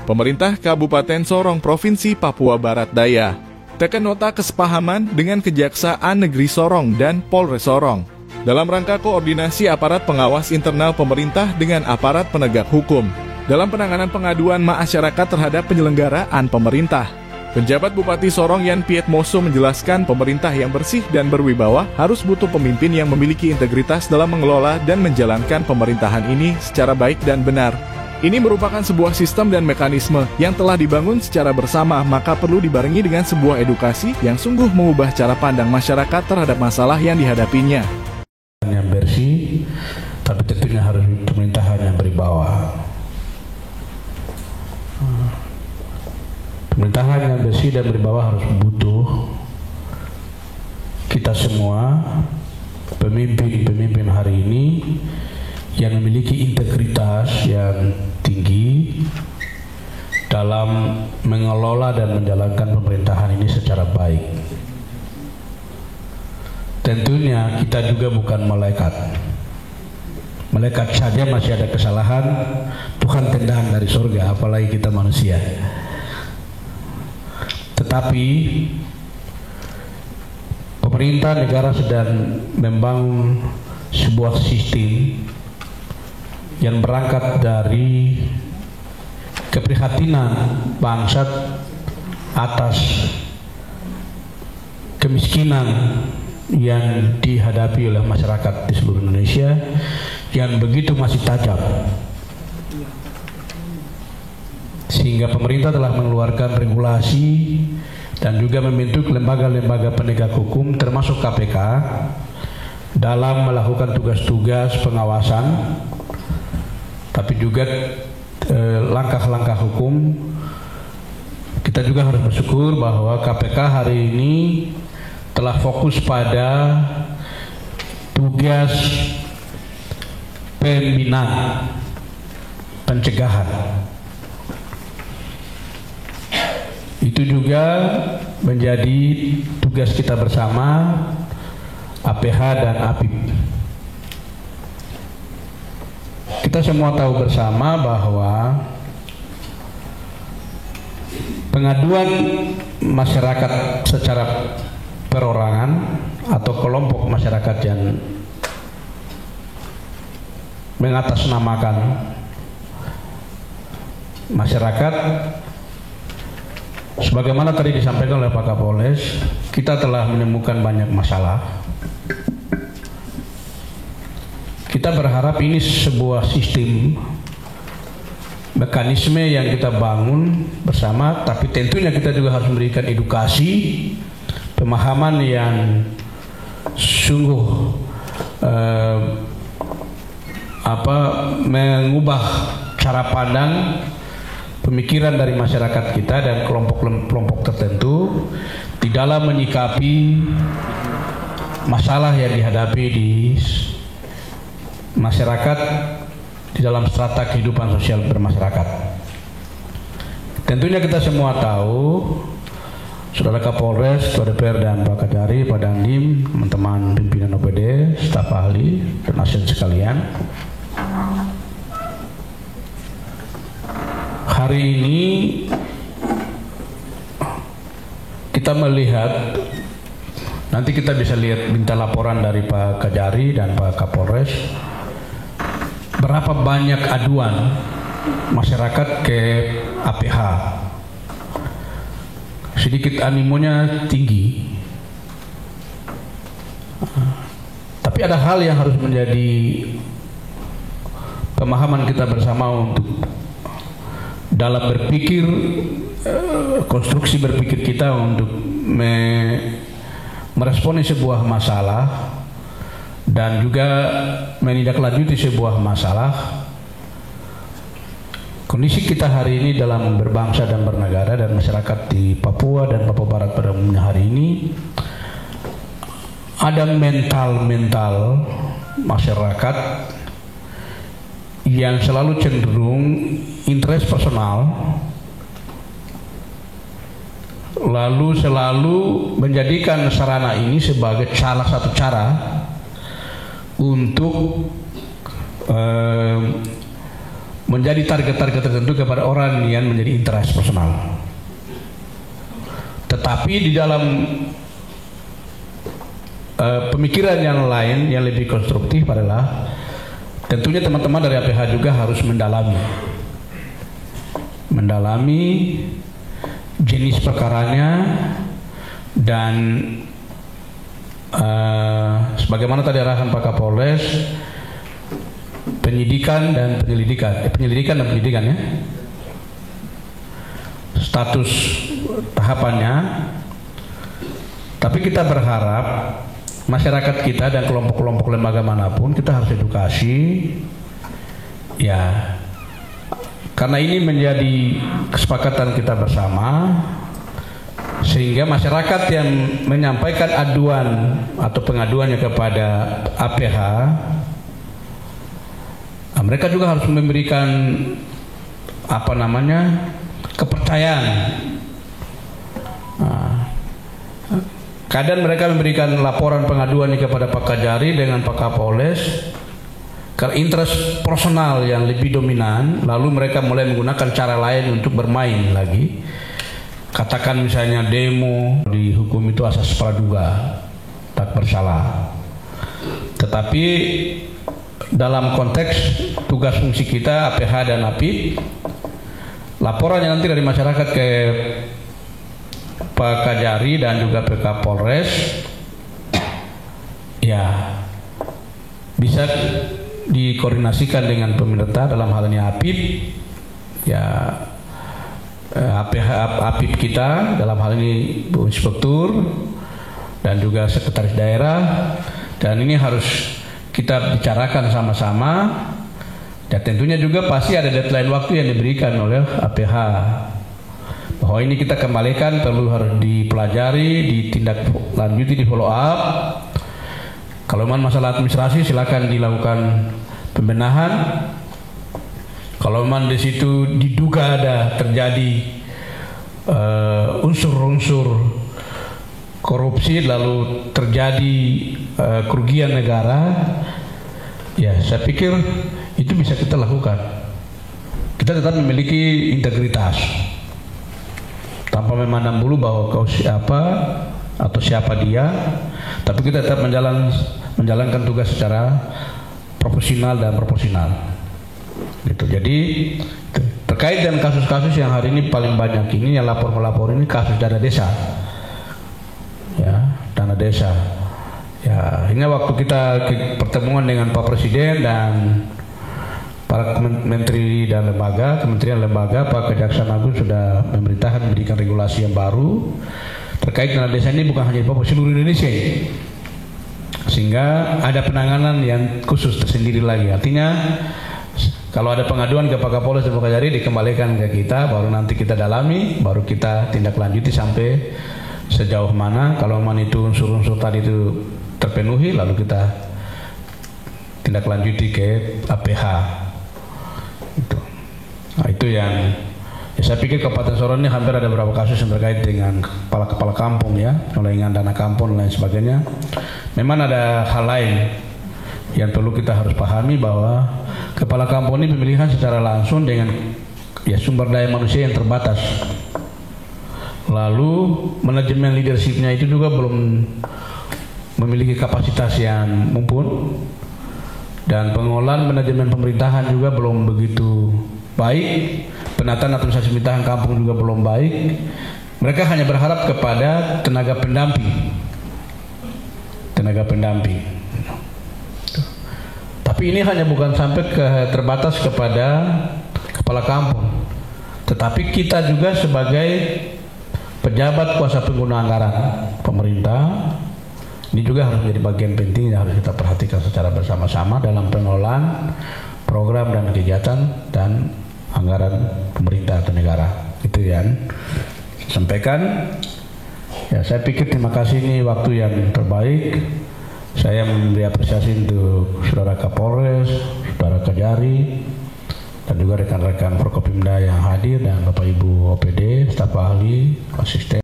Pemerintah Kabupaten Sorong, Provinsi Papua Barat Daya tekan nota kesepahaman dengan Kejaksaan Negeri Sorong dan Polres Sorong dalam rangka koordinasi aparat pengawas internal pemerintah dengan aparat penegak hukum dalam penanganan pengaduan masyarakat terhadap penyelenggaraan pemerintah. Penjabat Bupati Sorong Yan Pietmoso menjelaskan pemerintah yang bersih dan berwibawa harus butuh pemimpin yang memiliki integritas dalam mengelola dan menjalankan pemerintahan ini secara baik dan benar. Ini merupakan sebuah sistem dan mekanisme yang telah dibangun secara bersama, maka perlu dibarengi dengan sebuah edukasi yang sungguh mengubah cara pandang masyarakat terhadap masalah yang dihadapinya. Yang bersih, tapi tentunya harus pemerintahan yang berwibawa. Pemerintahan yang bersih dan berwibawa harus butuh kita semua, pemimpin hari ini yang memiliki integritas yang tinggi dalam mengelola dan menjalankan pemerintahan ini secara baik. Tentunya kita juga bukan malaikat. Malaikat saja masih ada kesalahan, Tuhan tendang dari surga, apalagi kita manusia. Tetapi pemerintah negara sedang membangun sebuah sistem yang berangkat dari keprihatinan bangsa atas kemiskinan yang dihadapi oleh masyarakat di seluruh Indonesia yang begitu masih tajam, sehingga pemerintah telah mengeluarkan regulasi dan juga membentuk lembaga-lembaga penegak hukum termasuk KPK dalam melakukan tugas-tugas pengawasan, tapi juga langkah-langkah hukum. Kita juga harus bersyukur bahwa KPK hari ini telah fokus pada tugas pembinaan, pencegahan. Itu juga menjadi tugas kita bersama, APH dan APIP. Kita semua tahu bersama bahwa pengaduan masyarakat secara perorangan atau kelompok masyarakat yang mengatasnamakan masyarakat, sebagaimana tadi disampaikan oleh Pak Kapolres, kita telah menemukan banyak masalah. Kita berharap ini sebuah sistem, mekanisme yang kita bangun bersama, tapi tentunya kita juga harus memberikan edukasi, pemahaman yang sungguh mengubah cara pandang pemikiran dari masyarakat kita dan kelompok-kelompok tertentu di dalam menyikapi masalah yang dihadapi di masyarakat di dalam strata kehidupan sosial bermasyarakat. Tentunya kita semua tahu, Saudara Kapolres, Ketua DPR dan Pak Kajari, Pak Dandim, teman-teman pimpinan OPD, staf ahli dan asisten sekalian, hari ini kita melihat, nanti kita bisa lihat minta laporan dari Pak Kajari dan Pak Kapolres, berapa banyak aduan masyarakat ke APH. Sedikit animonya tinggi, tapi ada hal yang harus menjadi pemahaman kita bersama untuk dalam berpikir, konstruksi berpikir kita untuk meresponi sebuah masalah dan juga menindaklanjuti sebuah masalah. Kondisi kita hari ini dalam berbangsa dan bernegara dan masyarakat di Papua dan Papua Barat pada umumnya hari ini, ada mental masyarakat yang selalu cenderung interest personal, lalu selalu menjadikan sarana ini sebagai salah satu cara untuk menjadi target-target tertentu kepada orang yang menjadi interest personal. Tetapi di dalam pemikiran yang lain yang lebih konstruktif adalah tentunya teman-teman dari APH juga harus mendalami jenis perkaranya dan sebagaimana tadi arahan Pak Kapolres, penyelidikan dan penyelidikan ya, status tahapannya. Tapi kita berharap masyarakat kita dan kelompok-kelompok lembaga manapun kita harus edukasi ya, karena ini menjadi kesepakatan kita bersama, sehingga masyarakat yang menyampaikan aduan atau pengaduannya kepada APH, mereka juga harus memberikan kepercayaan. Kadang mereka memberikan laporan pengaduannya kepada Pak Kajari dengan Pak Kapolres karena interest personal yang lebih dominan, lalu mereka mulai menggunakan cara lain untuk bermain lagi. Katakan misalnya demo, dihukum itu asas praduga tak bersalah. Tetapi dalam konteks tugas fungsi kita APH dan APIP, laporan yang nanti dari masyarakat ke Pak Kajari dan juga ke Kapolres ya bisa dikoordinasikan dengan pemerintah, dalam hal ini APIP ya, APIP kita dalam hal ini Bu Inspektur dan juga Sekretaris Daerah, dan ini harus kita bicarakan sama-sama. Dan tentunya juga pasti ada deadline waktu yang diberikan oleh APH bahwa ini kita kembalikan, perlu harus dipelajari, ditindaklanjuti, di follow up. Kalau memang masalah administrasi silakan dilakukan pembenahan. Kalau memang di situ diduga ada terjadi unsur-unsur korupsi lalu terjadi kerugian negara, ya saya pikir itu bisa kita lakukan. Kita tetap memiliki integritas tanpa memandang bulu bahwa kau siapa atau siapa dia, tapi kita tetap menjalankan tugas secara profesional dan proporsional. Gitu. Jadi terkait dengan kasus-kasus yang hari ini paling banyak ini yang melapor ini kasus dana desa, ya, dana desa. Ya, ini waktu kita pertemuan dengan Pak Presiden dan para menteri dan lembaga, kementerian lembaga, Pak Kejaksaan Agung sudah memerintahkan memberikan regulasi yang baru terkait dana desa ini, bukan hanya di Papua, seluruh Indonesia, sehingga ada penanganan yang khusus tersendiri lagi. Artinya kalau ada pengaduan ke Pak Kapolres dan Pak Kajari dikembalikan ke kita, baru nanti kita dalami, baru kita tindak lanjuti sampai sejauh mana. Kalau memang itu unsur-unsur tadi itu terpenuhi, lalu kita tindak lanjuti ke APH. Nah, itu yang ya, saya pikir Kabupaten Sorong ini hampir ada beberapa kasus yang terkait dengan kepala kampung ya, penyelewengan dana kampung dan lain sebagainya. Memang ada hal lain yang perlu kita harus pahami, bahwa kepala kampung ini pemilihan secara langsung dengan ya sumber daya manusia yang terbatas. Lalu manajemen leadershipnya itu juga belum memiliki kapasitas yang mumpuni, dan pengelolaan manajemen pemerintahan juga belum begitu baik, penataan administrasi pemerintahan kampung juga belum baik. Mereka hanya berharap kepada tenaga pendamping. Tapi ini hanya bukan sampai terbatas kepada kepala kampung, tetapi kita juga sebagai pejabat kuasa pengguna anggaran pemerintah ini juga harus menjadi bagian penting yang harus kita perhatikan secara bersama-sama dalam pengelolaan program dan kegiatan dan anggaran pemerintah atau negara. Itu yang sampaikan. Ya, saya pikir terima kasih, ini waktu yang terbaik. Saya memberi apresiasi untuk Saudara Kapolres, Saudara Kajari, dan juga rekan-rekan Forkopimda yang hadir, dan Bapak Ibu OPD, staf ahli, asisten.